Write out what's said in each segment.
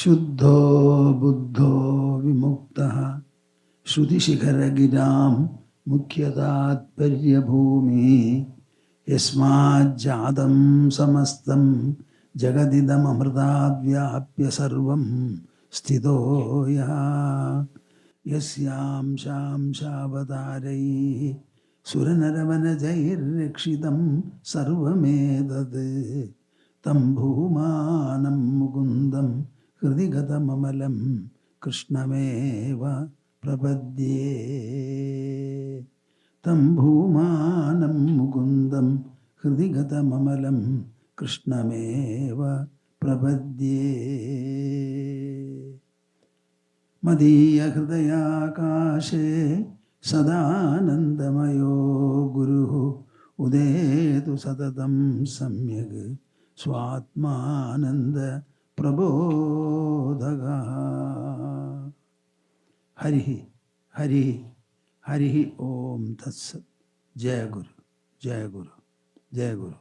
Shuddho buddho vimuktaha Shruti shikhara giram mukhyatatparya bhumi Yasmad jadam samastam jagadidam amrtat vyapya sarvam stito yaha Yasyam sham shavatarai Suranaravanajairekshidam sarvamedad Tam bhumanam mukundam hridigatam amalam Krishnameva prapadye Tam bhumanam mukundam hridigatam amalam Krishnameva prapadye Madhya hridaya kashe Sadanandamayo Guruhu Udetu Satatam Samyag Swatmananda Prabodhaga Harihi Harihi Harihi Om Tatsat Jaya Guru Jaya Guru Jaya Guru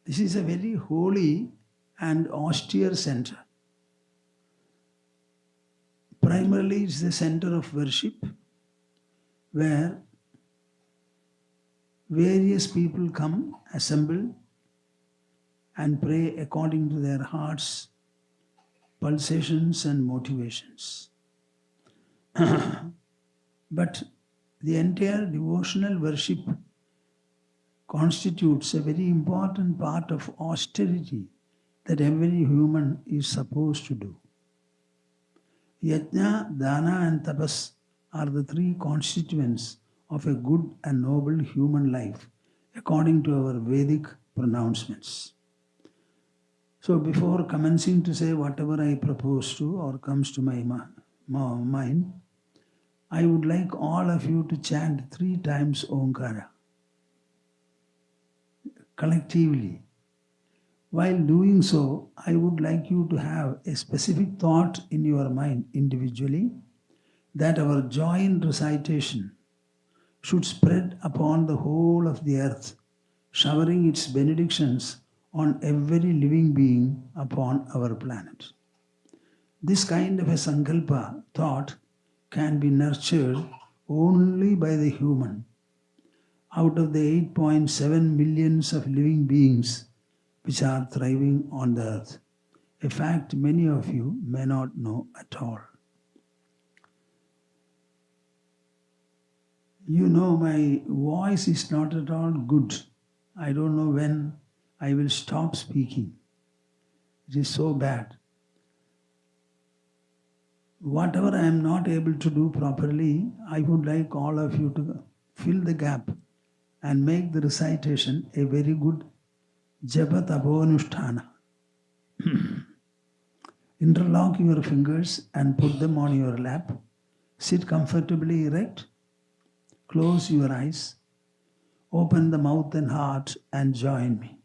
This is a very holy and austere center. Primarily, it's the center of worship where various people come, assemble, and pray according to their hearts' pulsations and motivations. But the entire devotional worship constitutes a very important part of austerity that every human is supposed to do. Yajna, dana and tapas are the three constituents of a good and noble human life according to our Vedic pronouncements. So before commencing to say whatever I propose to or comes to my mind, I would like all of you to chant 3 times Omkara collectively. While doing so, I would like you to have a specific thought in your mind individually that our joint recitation should spread upon the whole of the earth, showering its benedictions on every living being upon our planet. This kind of a sankalpa thought can be nurtured only by the human. Out of the 8.7 millions of living beings which are thriving on the earth, a fact many of you may not know at all. You know, my voice is not at all good. I don't know when I will stop speaking. It is so bad. Whatever I am not able to do properly, I would like all of you to fill the gap and make the recitation a very good japa taponusthana. Interlock your fingers and put them on your lap. Sit comfortably erect. Close your eyes. Open the mouth and heart and join me.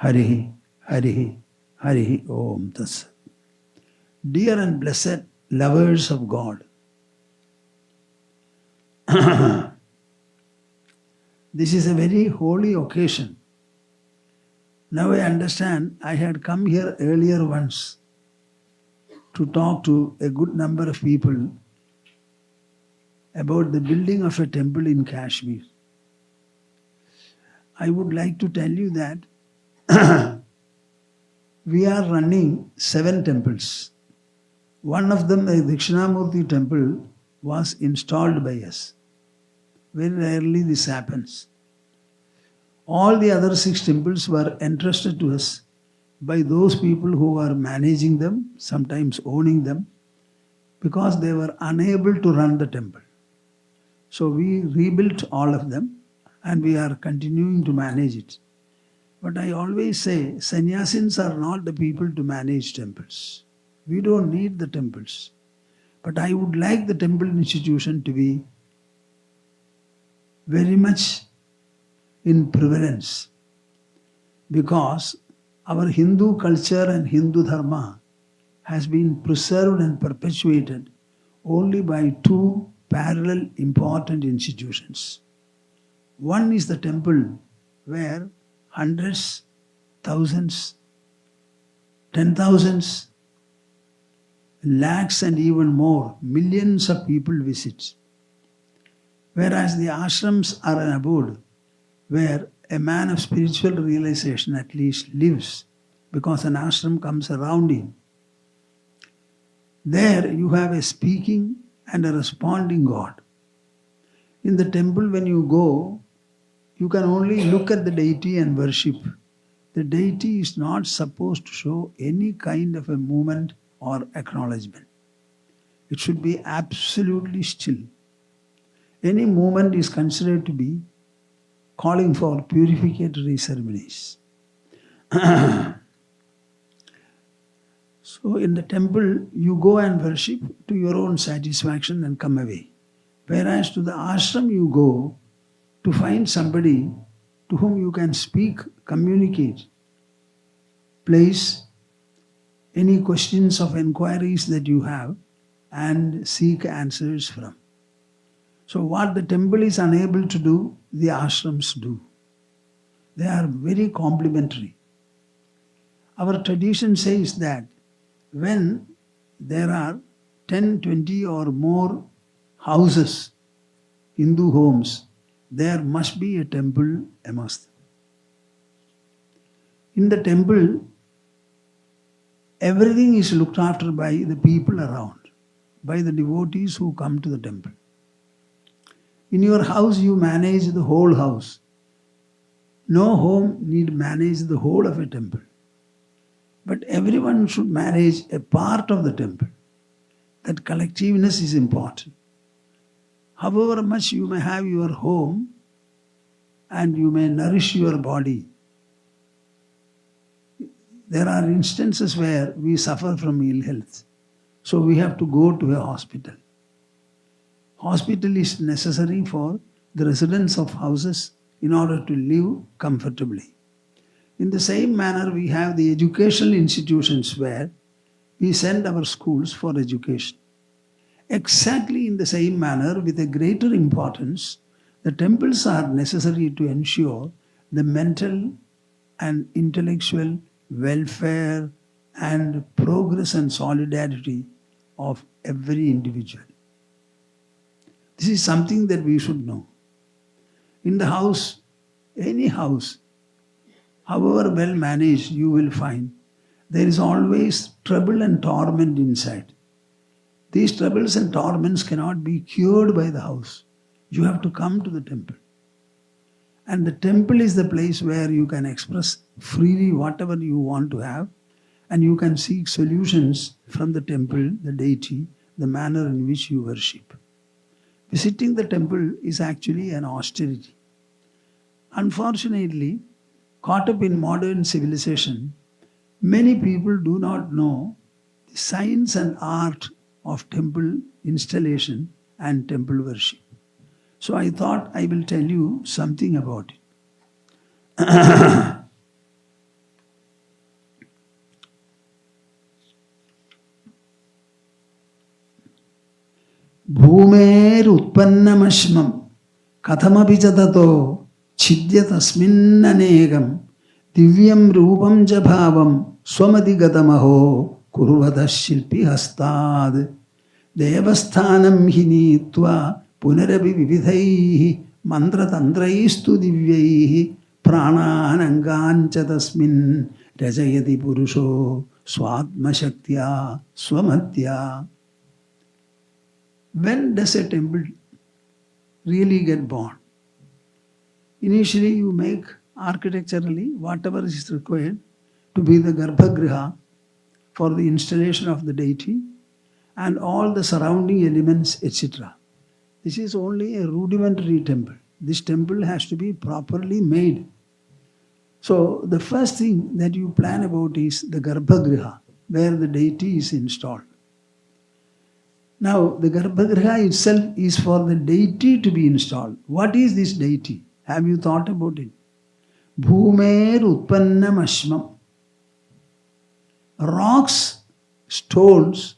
Harihi, Harihi, Harihi Om Tatsat. Dear and blessed lovers of God, this is a very holy occasion. Now I understand I had come here earlier once to talk to a good number of people about the building of a temple in Kashmir. I would like to tell you that we are running 7 temples. One of them, the Dakshinamurti temple, was installed by us. Very rarely this happens. All the other 6 temples were entrusted to us by those people who are managing them, sometimes owning them, because they were unable to run the temple. So we rebuilt all of them and we are continuing to manage it. But I always say, sannyasins are not the people to manage temples. We don't need the temples. But I would like the temple institution to be very much in prevalence, because our Hindu culture and Hindu dharma has been preserved and perpetuated only by 2 parallel important institutions. One is the temple where hundreds, thousands, 10,000s, lakhs and even more, millions of people visit. Whereas the ashrams are an abode where a man of spiritual realization at least lives, because an ashram comes around him. There you have a speaking and a responding God. In the temple when you go, you can only look at the deity and worship. The deity is not supposed to show any kind of a movement or acknowledgement. It should be absolutely still. Any movement is considered to be calling for purificatory ceremonies. So in the temple, you go and worship to your own satisfaction and come away. Whereas to the ashram you go to find somebody to whom you can speak, communicate, place any questions of inquiries that you have and seek answers from. So what the temple is unable to do, the ashrams do. They are very complementary. Our tradition says that when there are 10, 20 or more houses, Hindu homes, there must be a temple amongst them. In the temple, everything is looked after by the people around, by the devotees who come to the temple. In your house, you manage the whole house. No home need manage the whole of a temple. But everyone should manage a part of the temple. That collectiveness is important. However much you may have your home and you may nourish your body, there are instances where we suffer from ill health. So we have to go to a hospital. Hospital is necessary for the residents of houses in order to live comfortably. In the same manner, we have the educational institutions where we send our schools for education. Exactly in the same manner, with a greater importance, the temples are necessary to ensure the mental and intellectual welfare and progress and solidarity of every individual. This is something that we should know. In the house, any house, however well managed, you will find there is always trouble and torment inside. These troubles and torments cannot be cured by the house. You have to come to the temple. And the temple is the place where you can express freely whatever you want to have, and you can seek solutions from the temple, the deity, the manner in which you worship. Visiting the temple is actually an austerity. Unfortunately, caught up in modern civilization, many people do not know the science and art of temple installation and temple worship. So I thought I will tell you something about it. Bhumer utpannamashmam kathamapi tato chidya tasminnanegam divyam rupam jabhavam swamadigatamaho kurvada shilpi hastad devasthanam hinitva Punarabi vividhaihi mantra tantraistu divyaihi prananangancha tasmin rajayati purusho swatma shaktya swamatya. When does a temple really get born? Initially you make architecturally whatever is required to be the Garbhagriha for the installation of the deity and all the surrounding elements, etc. This is only a rudimentary temple. This temple has to be properly made. So the first thing that you plan about is the Garbhagriha, where the deity is installed. Now the Garbhagriha itself is for the deity to be installed. What is this deity? Have you thought about it? Bhoomer utpannam ashram. Rocks, stones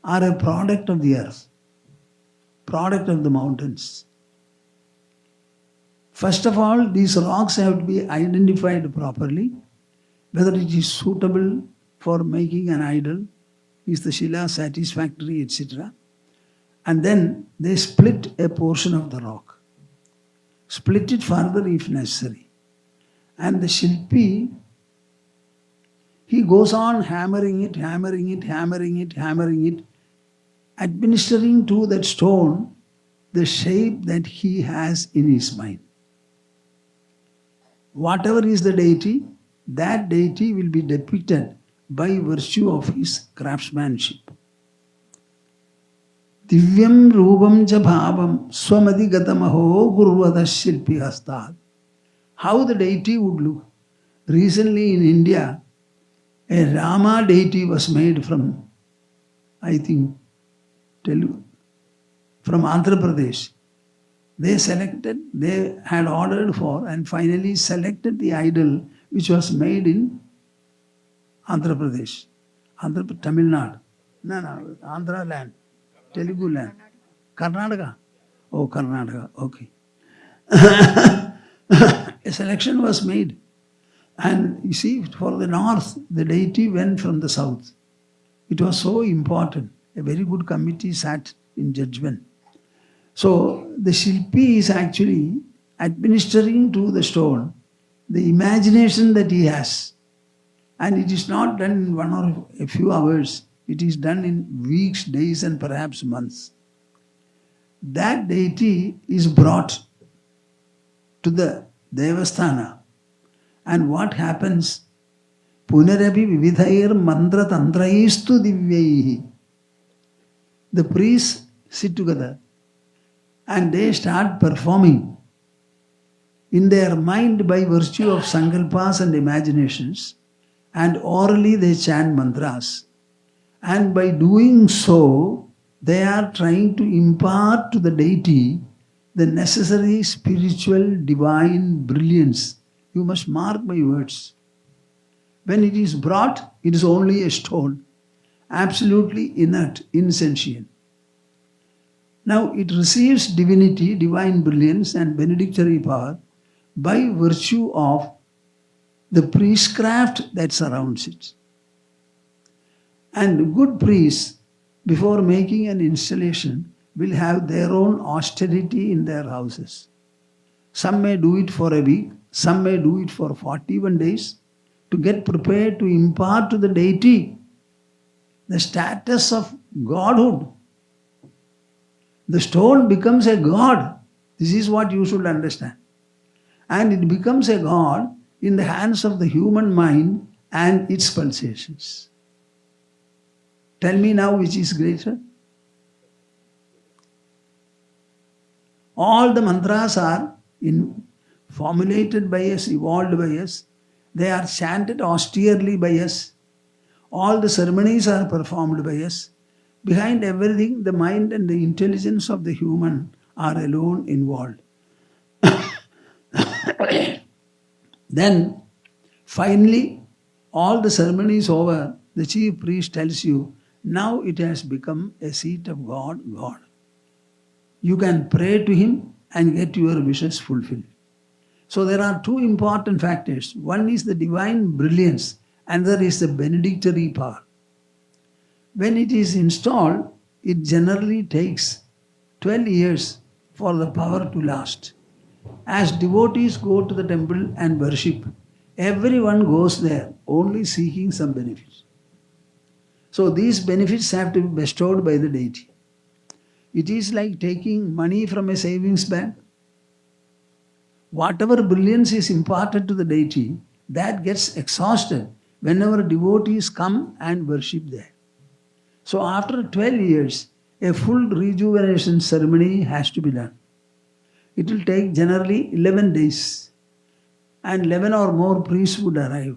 are a product of the earth, product of the mountains. First of all, these rocks have to be identified properly, whether it is suitable for making an idol, is the Shila satisfactory, etc. And then they split a portion of the rock. Split it further if necessary. And the Shilpi, he goes on hammering it, administering to that stone the shape that he has in his mind. Whatever is the deity, that deity will be depicted by virtue of his craftsmanship. Divyam rupam cha bhavam swamadhigatamaho gurvada shilpi hastat. How the deity would look. Recently in India, a Rama deity was made from, I think, from Andhra Pradesh. They had ordered for and finally selected the idol which was made in Andhra Pradesh. Tamil Nadu. No, Andhra land. Telugu land. Karnataka. Oh, Karnataka. Okay. A selection was made. And you see, for the north, the deity went from the south. It was so important. A very good committee sat in judgment. So the Shilpi is actually administering to the stone the imagination that he has. And it is not done in 1 or a few hours. It is done in weeks, days and perhaps months. That deity is brought to the Devasthana. And what happens? Punarapi vividhair mantra tantraistu divyaihi. The priests sit together and they start performing in their mind by virtue of sankalpas and imaginations, and orally they chant mantras. And by doing so, they are trying to impart to the deity the necessary spiritual divine brilliance. You must mark my words. When it is brought, it is only a stone, absolutely inert, insentient. Now it receives divinity, divine brilliance and benedictory power by virtue of the priestcraft that surrounds it. And good priests, before making an installation, will have their own austerity in their houses. Some may do it for a week, some may do it for 41 days to get prepared to impart to the deity the status of godhood. The stone becomes a god. This is what you should understand. And it becomes a god in the hands of the human mind and its pulsations. Tell me now which is greater? All the mantras are formulated by us, evolved by us. They are chanted austerely by us. All the ceremonies are performed by us. Behind everything, the mind and the intelligence of the human are alone involved. Then, finally, all the ceremony is over. The chief priest tells you, now it has become a seat of God. You can pray to him and get your wishes fulfilled. So there are two important factors. One is the divine brilliance, and there is the benedictory power. When it is installed, it generally takes 12 years for the power to last. As devotees go to the temple and worship, everyone goes there only seeking some benefits. So these benefits have to be bestowed by the deity. It is like taking money from a savings bank. Whatever brilliance is imparted to the deity, that gets exhausted whenever devotees come and worship there. So after 12 years, a full rejuvenation ceremony has to be done. It will take generally 11 days, and 11 or more priests would arrive.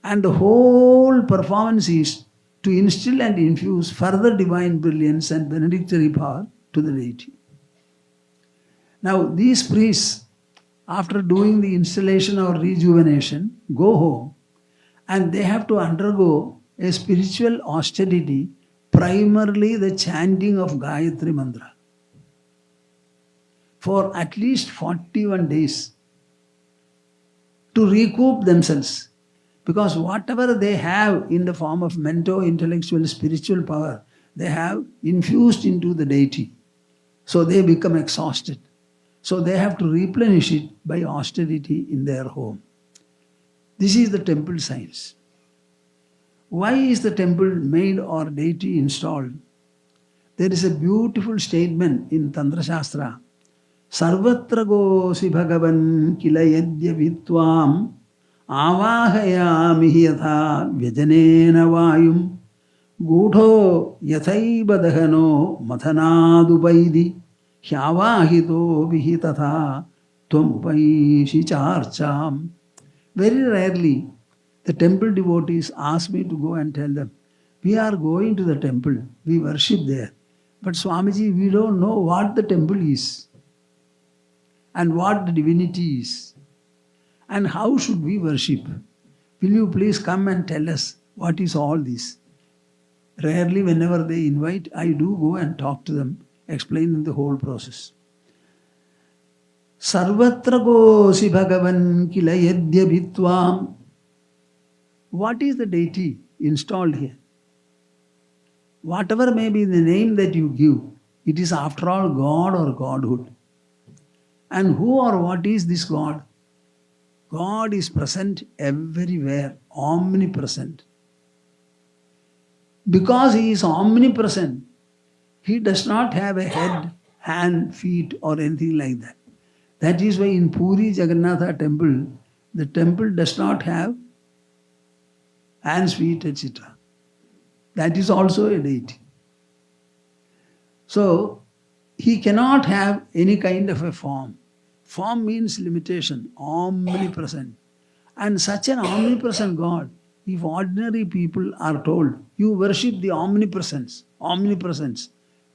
And the whole performance is to instill and infuse further divine brilliance and benedictory power to the deity. Now these priests, after doing the installation or rejuvenation, go home and they have to undergo a spiritual austerity, primarily the chanting of Gayatri Mantra, for at least 41 days to recoup themselves. Because whatever they have in the form of mental, intellectual, spiritual power, they have infused into the deity. So they become exhausted. So they have to replenish it by austerity in their home. This is the temple science. Why is the temple made or deity installed? There is a beautiful statement in Tantra Shastra. Sarvatra gosi bhagavan kila yadya vitvam avahayami yatha vyajanena vayum gudho yathaiva dahano mathanadupaidi hyavahito vihitatha tvamupaishi charcham. Very rarely the temple devotees ask me to go and tell them, we are going to the temple, we worship there. But Swamiji, we don't know what the temple is and what the divinity is and how should we worship. Will you please come and tell us what is all this? Rarely, whenever they invite, I do go and talk to them, explaining the whole process. Sarvatra gosi bhagavan kila yadya vitvam. What is the deity installed here? Whatever may be the name that you give, it is after all God or Godhood. And who or what is this God? God is present everywhere, omnipresent. Because He is omnipresent, He does not have a head, hand, feet or anything like that. That is why in Puri Jagannatha temple, the temple does not have hands, feet, etc. That is also a deity. So, He cannot have any kind of a form. Form means limitation, omnipresent. And such an omnipresent God, if ordinary people are told, you worship the omnipresence,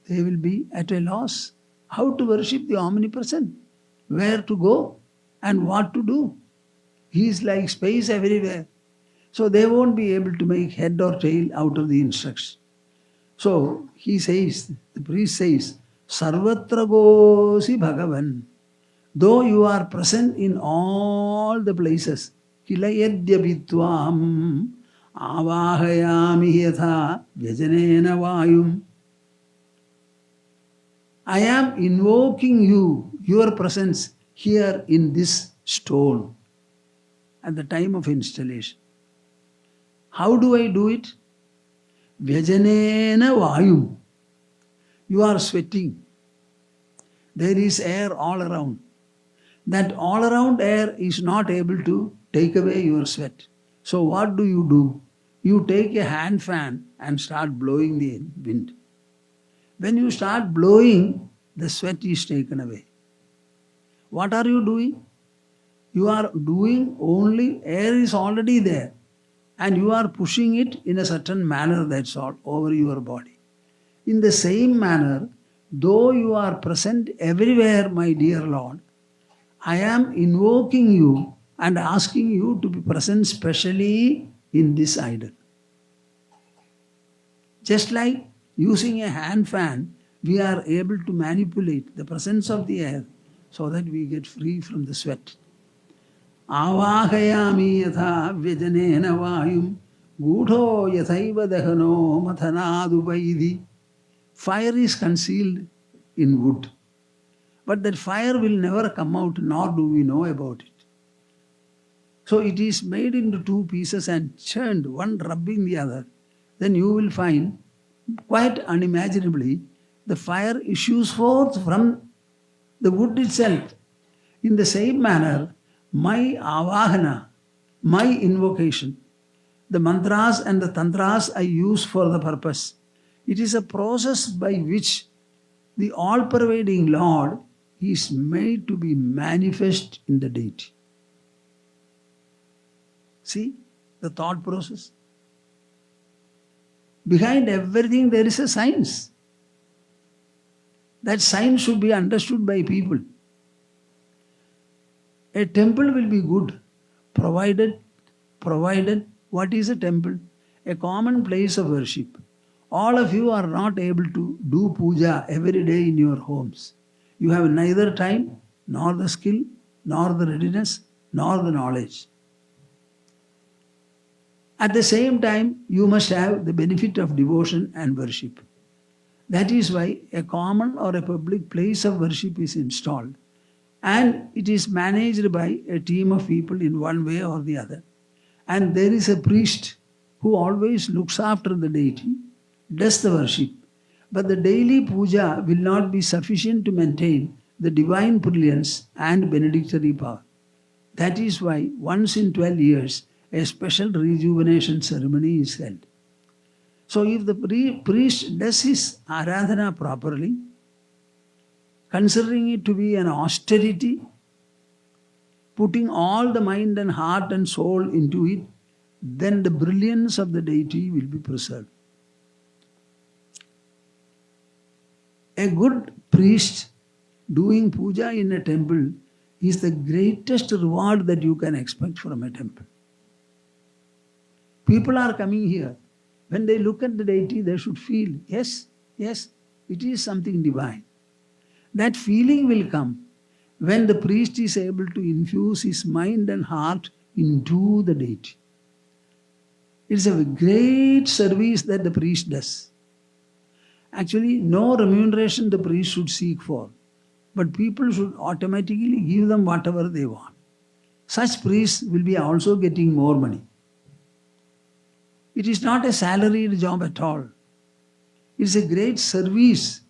they will be at a loss. How to worship the omnipresent? Where to go and what to do? He is like space everywhere. So they won't be able to make head or tail out of the instruction. So he says, the priest says, Sarvatra gosi bhagavan. Though you are present in all the places, kila yadya vitvam avahayami yatha vyajanena vayum. I am invoking you, your presence here in this stone at the time of installation. How do I do it? Vyajanena vayum. You are sweating. There is air all around. That all around air is not able to take away your sweat. So what do? You take a hand fan and start blowing the wind. When you start blowing, the sweat is taken away. What are you doing? You are doing only, air is already there. And you are pushing it in a certain manner, that's all, over your body. In the same manner, though you are present everywhere, my dear Lord, I am invoking you and asking you to be present specially in this idol. Just like using a hand fan, we are able to manipulate the presence of the air so that we get free from the sweat. Avahayami yatha vyajanena vayum gudho yathaiva dahano mathanadupaidi. fire is concealed in wood. But that fire will never come out, nor do we know about it. So it is made into two pieces and churned, one rubbing the other. Then you will find, quite unimaginably, the fire issues forth from the wood itself. In the same manner, my avahana, my invocation, the mantras and the tantras I use for the purpose, it is a process by which the all-pervading Lord is made to be manifest in the deity. See the thought process? Behind everything there is a science. That science should be understood by people. A temple will be good, provided, what is a temple? A common place of worship. All of you are not able to do puja every day in your homes. You have neither time, nor the skill, nor the readiness, nor the knowledge. At the same time, you must have the benefit of devotion and worship. That is why a common or a public place of worship is installed. And it is managed by a team of people in one way or the other. And there is a priest who always looks after the deity, does the worship. But the daily puja will not be sufficient to maintain the divine brilliance and benedictory power. That is why once in 12 years, a special rejuvenation ceremony is held. So if the priest does his aradhana properly, considering it to be an austerity, putting all the mind and heart and soul into it, then the brilliance of the deity will be preserved. A good priest doing puja in a temple is the greatest reward that you can expect from a temple. People are coming here. When they look at the deity, they should feel, yes, it is something divine. That feeling will come when the priest is able to infuse his mind and heart into the deity. It's a great service that the priest does. Actually, no remuneration the priest should seek for, but people should automatically give them whatever they want. Such priests will be also getting more money. It is not a salaried job at all. It is a great service.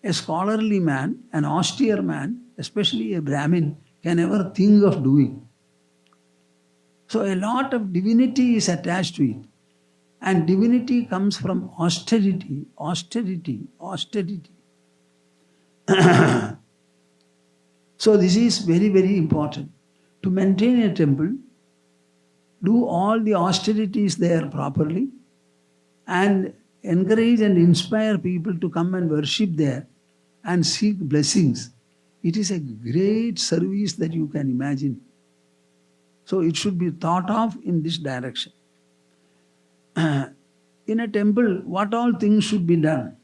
A scholarly man, an austere man, especially a Brahmin, can never think of doing. So a lot of divinity is attached to it. And divinity comes from austerity. So this is very, very important. To maintain a temple, do all the austerities there properly and encourage and inspire people to come and worship there and seek blessings. It is a great service that you can imagine. So it should be thought of in this direction. In a temple, what all things should be done?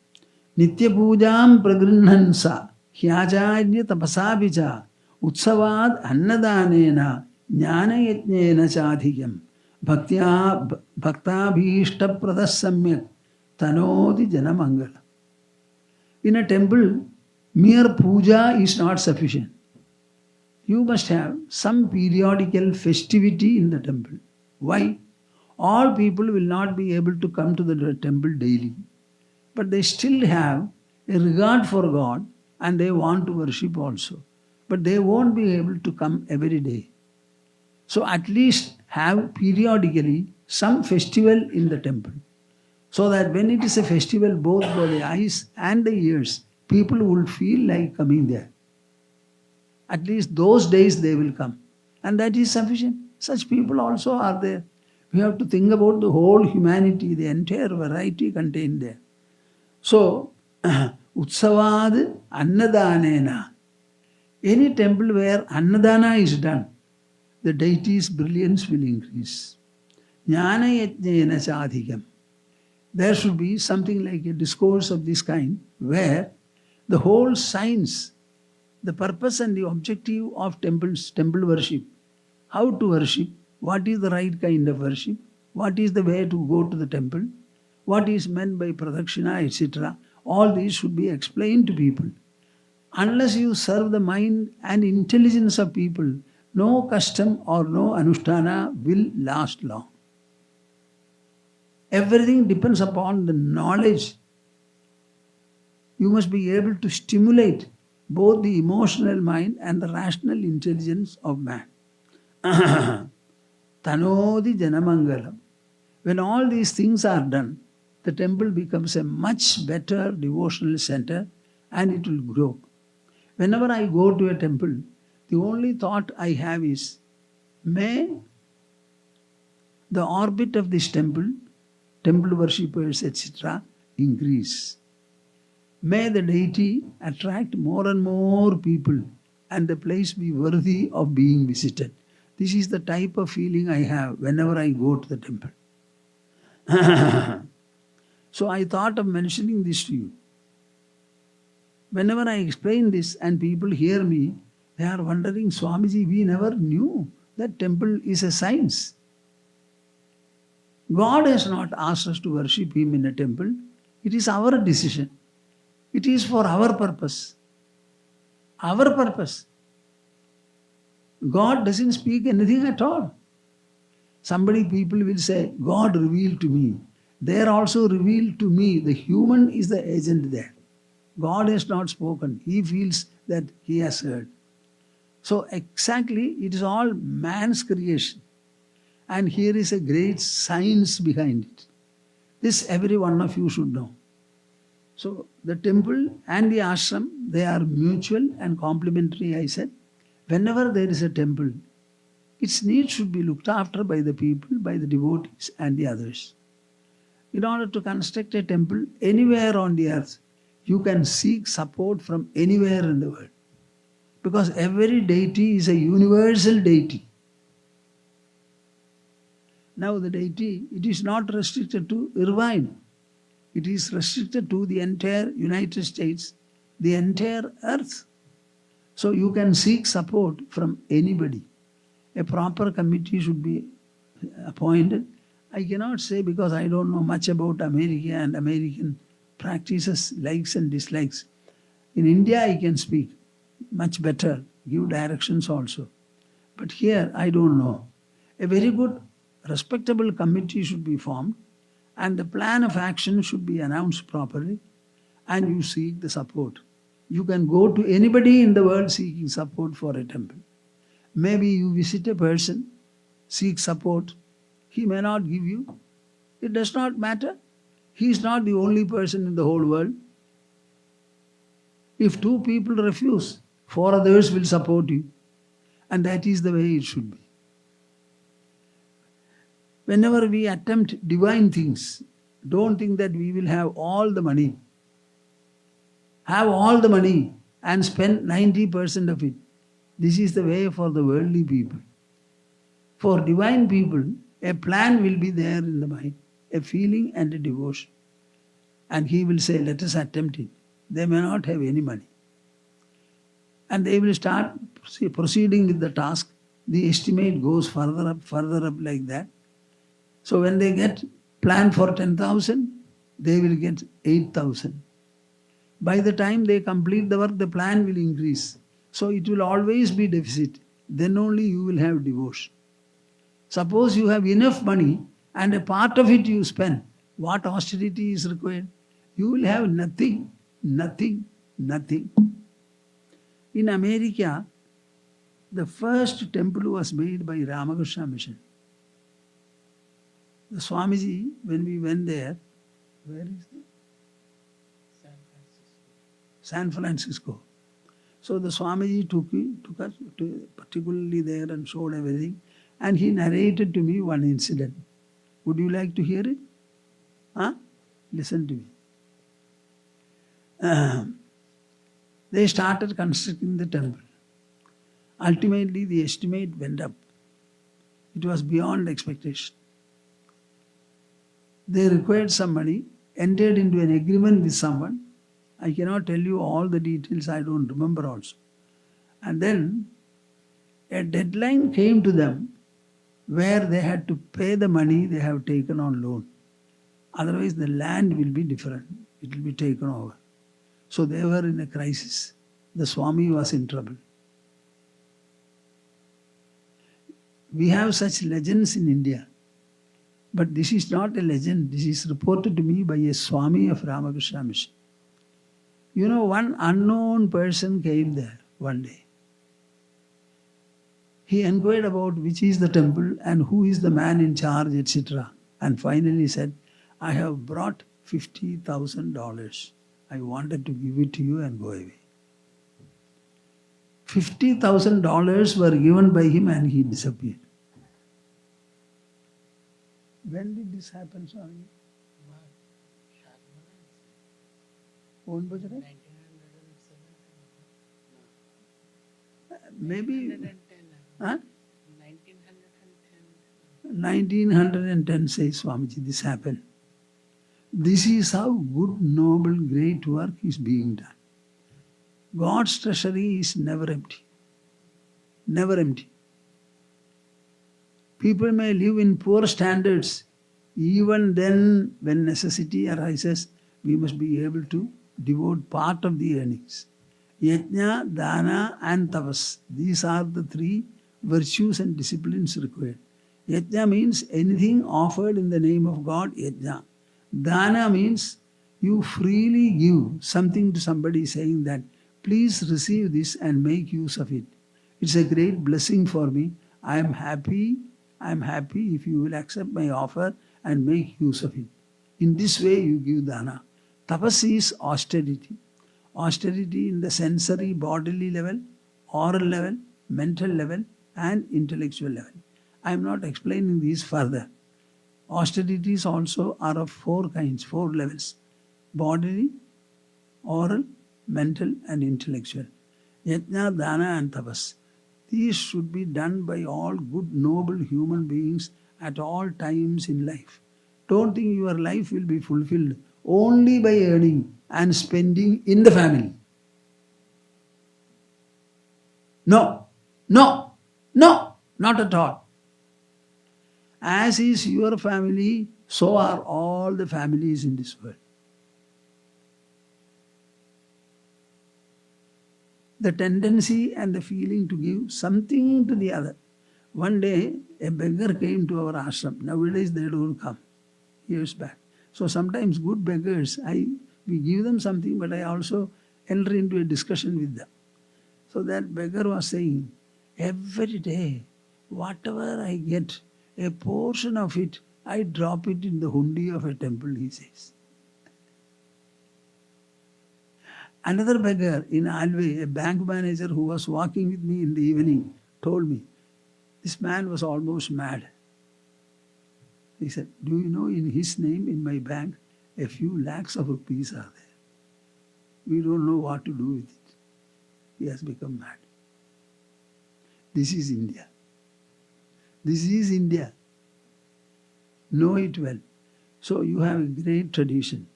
Nitya pujam pragrihnansa hyacharya tapasapicha utsavad annadanena jnana yajnena chadhiyam bhaktabhishta pradasamyak tanodi janamangala. In a temple, mere puja is not sufficient. You must have some periodical festivity in the temple. Why? All people will not be able to come to the temple daily, but they still have a regard for God and they want to worship also. But they won't be able to come every day. So at least have periodically some festival in the temple, so that when it is a festival both for the eyes and the ears, people will feel like coming there. At least those days they will come. And that is sufficient. Such people also are there. We have to think about the whole humanity, the entire variety contained there. So, Utsavad Annadanena. Any temple where Annadana is done, the deity's brilliance will increase. Jnana Yajna Chadhikam. There should be something like a discourse of this kind where the whole science, the purpose and the objective of temples, temple worship, how to worship, what is the right kind of worship, what is the way to go to the temple, what is meant by pradakshina, etc. All these should be explained to people. Unless you serve the mind and intelligence of people, no custom or no anushtana will last long. Everything depends upon the knowledge. You must be able to stimulate both the emotional mind and the rational intelligence of man. Tanodi Janamangalam. When all these things are done, the temple becomes a much better devotional center and it will grow. Whenever I go to a temple, the only thought I have is, may the orbit of this temple, temple worshippers, etc., increase. May the deity attract more and more people and the place be worthy of being visited. This is the type of feeling I have whenever I go to the temple. So I thought of mentioning this to you. Whenever I explain this and people hear me, they are wondering, Swamiji, we never knew that temple is a science. God has not asked us to worship Him in a temple. It is our decision. It is for our purpose. Our purpose. God doesn't speak anything at all. People will say, God revealed to me. They are also revealed to me. The human is the agent there. God has not spoken. He feels that he has heard. So exactly, it is all man's creation. And here is a great science behind it. This every one of you should know. So the temple and the ashram, they are mutual and complementary, I said. Whenever there is a temple, its needs should be looked after by the people, by the devotees and the others. In order to construct a temple anywhere on the earth, you can seek support from anywhere in the world. Because every deity is a universal deity. Now the deity, it is not restricted to Irvine. It is restricted to the entire United States, the entire earth. So you can seek support from anybody. A proper committee should be appointed. I cannot say because I don't know much about America and American practices, likes and dislikes. In India I can speak much better, give directions also. But here I don't know. A very good, respectable committee should be formed and the plan of action should be announced properly and you seek the support. You can go to anybody in the world seeking support for a temple. Maybe you visit a person, seek support. He may not give you. It does not matter. He is not the only person in the whole world. If 2 people refuse, 4 others will support you. And that is the way it should be. Whenever we attempt divine things, don't think that we will have all the money. Have all the money and spend 90% of it. This is the way for the worldly people. For divine people, a plan will be there in the mind, a feeling and a devotion. And he will say, let us attempt it. They may not have any money. And they will start proceeding with the task. The estimate goes further up like that. So when they get plan for 10,000, they will get 8,000. By the time they complete the work, the plan will increase. So it will always be deficit. Then only you will have devotion. Suppose you have enough money and a part of it you spend. What austerity is required? You will have nothing, nothing, nothing. In America, the first temple was made by Ramakrishna Mission. The Swamiji, when we went there, where is it? San Francisco. So the Swamiji took us to particularly there and showed everything. And he narrated to me one incident. Would you like to hear it? Huh? Listen to me. They started constructing the temple. Ultimately, the estimate went up. It was beyond expectation. They required some money, entered into an agreement with someone. I cannot tell you all the details, I don't remember also. And then a deadline came to them where they had to pay the money they have taken on loan. Otherwise the land will be different. it will be taken over. So they were in a crisis. The Swami was in trouble. We have such legends in India. But this is not a legend. This is reported to me by a Swami of Ramakrishna Mission. You know, one unknown person came there one day. He inquired about which is the temple and who is the man in charge, etc. And finally said, I have brought $50,000. I wanted to give it to you and go away. $50,000 were given by him and he disappeared. When did this happen, Swami? Maybe 1910 says Swamiji, this happened. This is how good, noble, great work is being done. God's treasury is never empty. Never empty. People may live in poor standards. Even then, when necessity arises, we must be able to devote part of the earnings. Yajna, dana and tapas. These are the three virtues and disciplines required. Yajna means anything offered in the name of God, yajna. Dana means you freely give something to somebody saying that, please receive this and make use of it. It's a great blessing for me. I am happy if you will accept my offer and make use of it. In this way you give dana. Tapas is austerity. Austerity in the sensory, bodily level, oral level, mental level and intellectual level. I am not explaining these further. Austerities also are of four kinds, four levels. Bodily, oral, mental and intellectual. Yajna, dana and tapas. These should be done by all good, noble human beings at all times in life. Don't think your life will be fulfilled only by earning and spending in the family. No, not at all. As is your family, so are all the families in this world. The tendency and the feeling to give something to the other. One day, a beggar came to our ashram. Nowadays, they don't come. Years back. So sometimes good beggars, we give them something, but I also enter into a discussion with them. So that beggar was saying, every day, whatever I get, a portion of it, I drop it in the hundi of a temple, he says. Another beggar in Alway, a bank manager who was walking with me in the evening, told me, this man was almost mad. He said, do you know in his name in my bank, a few lakhs of rupees are there. We don't know what to do with it. He has become mad. This is India. This is India. Know it well. So you have a great tradition.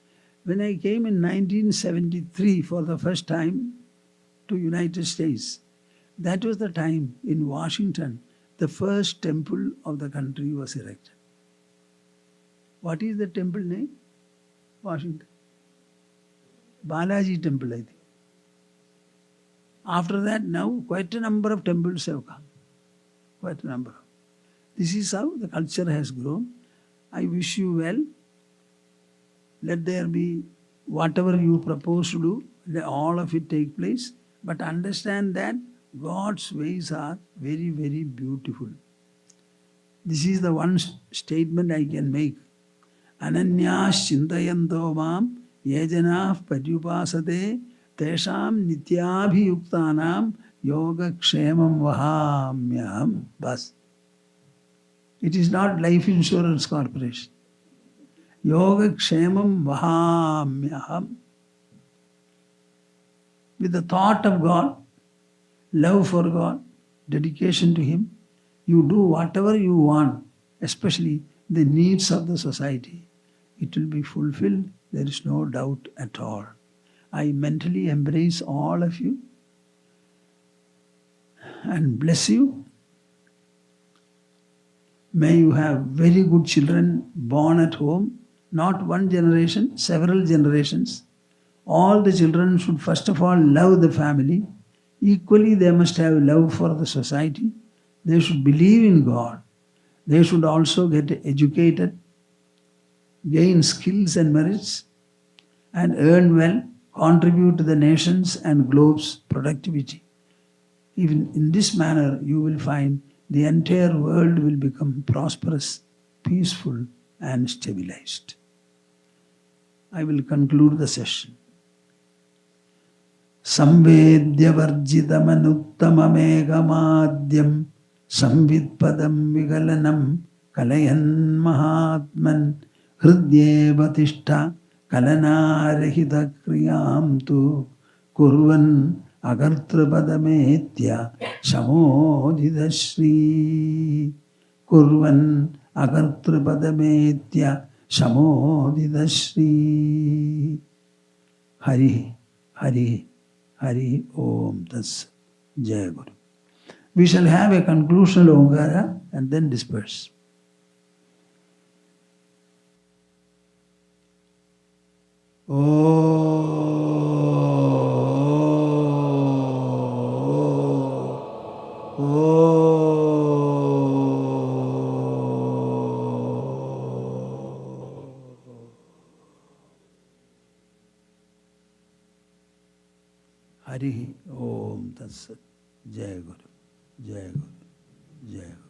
When I came in 1973 for the first time to United States, that was the time in Washington, the first temple of the country was erected. What is the temple name? Washington. Balaji Temple, I think. After that, now quite a number of temples have come. Quite a number. This is how the culture has grown. I wish you well. Let there be whatever you propose to do, let all of it take place. But understand that God's ways are very, very beautiful. This is the one statement I can make. Ananyas chintayanto mam yejanah paryupasate tesham nityabhiyuktanam yoga kshemam vahamyam. Bas. It is not life insurance corporation. Yoga kshemam vahamyam. With the thought of God, love for God, dedication to Him, you do whatever you want, especially the needs of the society. It will be fulfilled, there is no doubt at all. I mentally embrace all of you and bless you. May you have very good children born at home not one generation, several generations. All the children should first of all love the family. Equally, they must have love for the society. They should believe in God. They should also get educated, gain skills and merits, and earn well, contribute to the nation's and globe's productivity. Even in this manner, you will find the entire world will become prosperous, peaceful, and stabilized. I will conclude the session. Samvedya varjitamanuttamamegamadyam samvidpadam vigalanam kalayan mahatman hridyeva tishta kalanarahita kriyam tu kurvan agartrapadamethya shamodhidashri kurvan agartrapadamethya shamodhidashri. Hari Hari Hari Om Tas Jai Guru. We shall have a conclusional Omkara and then disperse. Hari Om Tat Sat. Jai Guru, Jai Guru, Jai Guru.